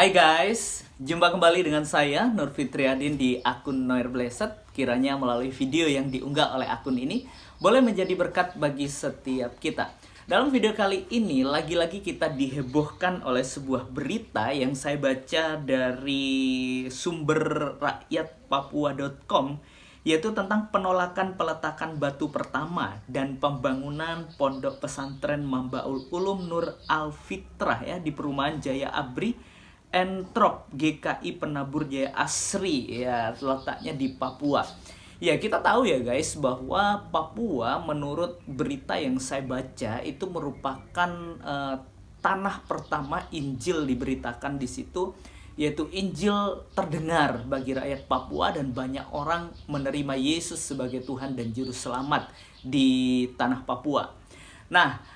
Hai guys, jumpa kembali dengan saya Nur Fitriadin di akun Noir Blessed. Kiranya melalui video yang diunggah oleh akun ini boleh menjadi berkat bagi setiap kita. Dalam video kali ini lagi-lagi kita dihebohkan oleh sebuah berita yang saya baca dari sumber rakyatpapua.com, yaitu tentang penolakan peletakan batu pertama dan pembangunan pondok pesantren Mambaul Ulum Nur Al Fitrah ya di Perumahan Jaya Abri Entrop GKI Penabur Jaya Asri ya, letaknya di Papua. Ya, kita tahu ya guys bahwa Papua menurut berita yang saya baca itu merupakan tanah pertama Injil diberitakan di situ, yaitu Injil terdengar bagi rakyat Papua dan banyak orang menerima Yesus sebagai Tuhan dan Juru Selamat di tanah Papua. Nah,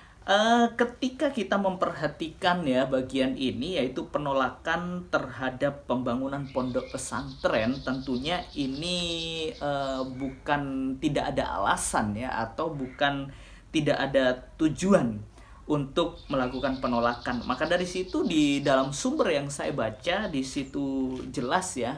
ketika kita memperhatikan ya bagian ini, yaitu penolakan terhadap pembangunan pondok pesantren, tentunya ini bukan tidak ada alasan ya, atau bukan tidak ada tujuan untuk melakukan penolakan. Maka dari situ di dalam sumber yang saya baca di situ jelas ya,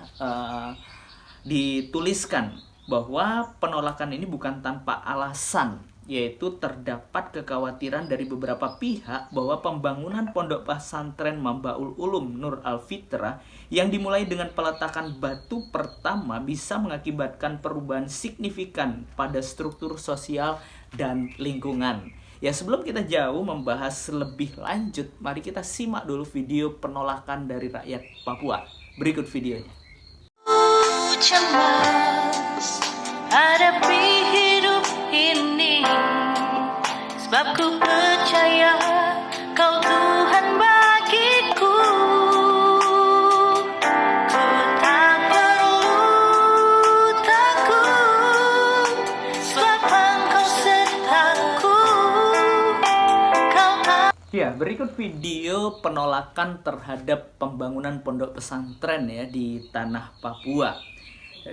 dituliskan bahwa penolakan ini bukan tanpa alasan, yaitu terdapat kekhawatiran dari beberapa pihak bahwa pembangunan pondok pesantren Mambaul Ulum Nur Al Fitrah yang dimulai dengan peletakan batu pertama bisa mengakibatkan perubahan signifikan pada struktur sosial dan lingkungan. Ya, sebelum kita jauh membahas lebih lanjut, mari kita simak dulu video penolakan dari rakyat Papua. Berikut videonya. Cemas hadapi hidup ini, sebab ku percaya Kau Tuhan bagiku. Ku tak perlu takut, sebab Engkau sertaku. Ya, berikut video penolakan terhadap pembangunan pondok pesantren ya di tanah Papua.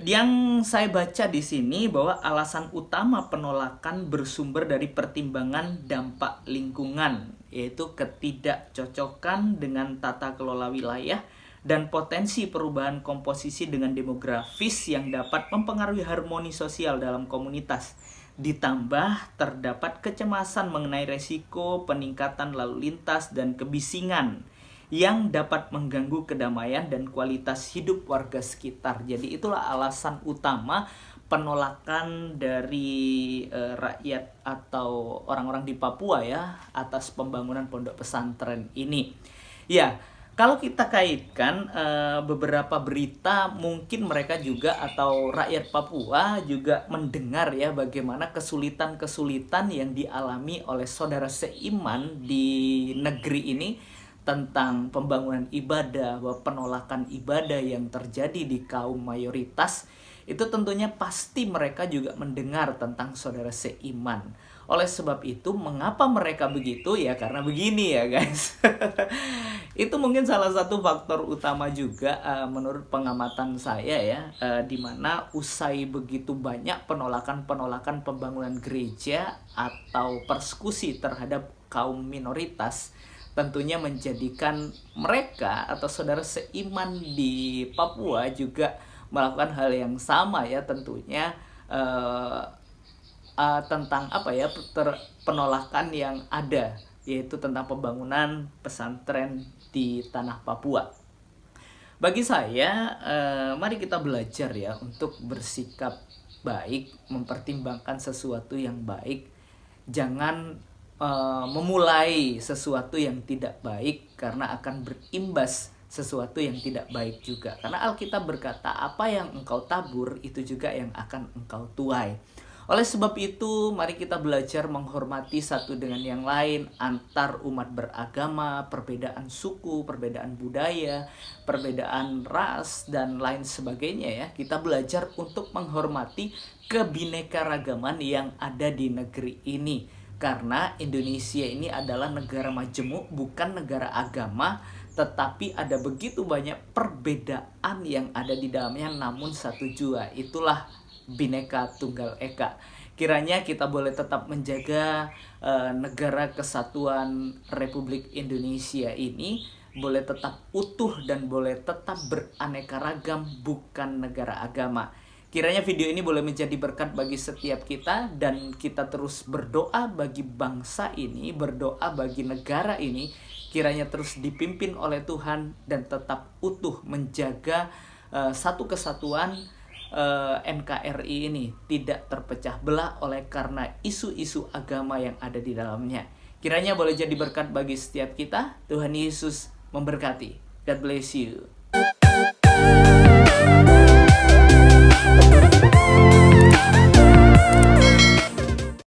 Yang saya baca di sini bahwa alasan utama penolakan bersumber dari pertimbangan dampak lingkungan, yaitu ketidakcocokan dengan tata kelola wilayah dan potensi perubahan komposisi dengan demografis yang dapat mempengaruhi harmoni sosial dalam komunitas. Ditambah terdapat kecemasan mengenai resiko peningkatan lalu lintas dan kebisingan yang dapat mengganggu kedamaian dan kualitas hidup warga sekitar. Jadi itulah alasan utama penolakan dari rakyat atau orang-orang di Papua ya atas pembangunan pondok pesantren ini. Ya, kalau kita kaitkan beberapa berita, mungkin mereka juga atau rakyat Papua juga mendengar ya bagaimana kesulitan-kesulitan yang dialami oleh saudara seiman di negeri ini tentang pembangunan ibadah, bahwa penolakan ibadah yang terjadi di kaum mayoritas itu tentunya pasti mereka juga mendengar tentang saudara seiman. Oleh sebab itu, mengapa mereka begitu? Ya karena begini ya guys. Itu mungkin salah satu faktor utama juga menurut pengamatan saya ya, di mana usai begitu banyak penolakan-penolakan pembangunan gereja atau persekusi terhadap kaum minoritas, tentunya menjadikan mereka atau saudara seiman di Papua juga melakukan hal yang sama ya, tentunya tentang apa ya, penolakan yang ada, yaitu tentang pembangunan pesantren di tanah Papua. Bagi saya, mari kita belajar ya untuk bersikap baik, mempertimbangkan sesuatu yang baik. Jangan memulai sesuatu yang tidak baik, karena akan berimbas sesuatu yang tidak baik juga. Karena Alkitab berkata, apa yang engkau tabur itu juga yang akan engkau tuai. Oleh sebab itu, mari kita belajar menghormati satu dengan yang lain, antar umat beragama, perbedaan suku, perbedaan budaya, perbedaan ras, dan lain sebagainya ya. Kita belajar untuk menghormati kebinekaragaman yang ada di negeri ini. Karena Indonesia ini adalah negara majemuk, bukan negara agama, tetapi ada begitu banyak perbedaan yang ada di dalamnya, namun satu jua. Itulah Bhinneka Tunggal Ika. Kiranya kita boleh tetap menjaga negara kesatuan Republik Indonesia ini boleh tetap utuh dan boleh tetap beraneka ragam, bukan negara agama. Kiranya video ini boleh menjadi berkat bagi setiap kita, dan kita terus berdoa bagi bangsa ini, berdoa bagi negara ini, kiranya terus dipimpin oleh Tuhan dan tetap utuh menjaga satu kesatuan NKRI ini tidak terpecah belah oleh karena isu-isu agama yang ada di dalamnya. Kiranya boleh jadi berkat bagi setiap kita. Tuhan Yesus memberkati. God bless you.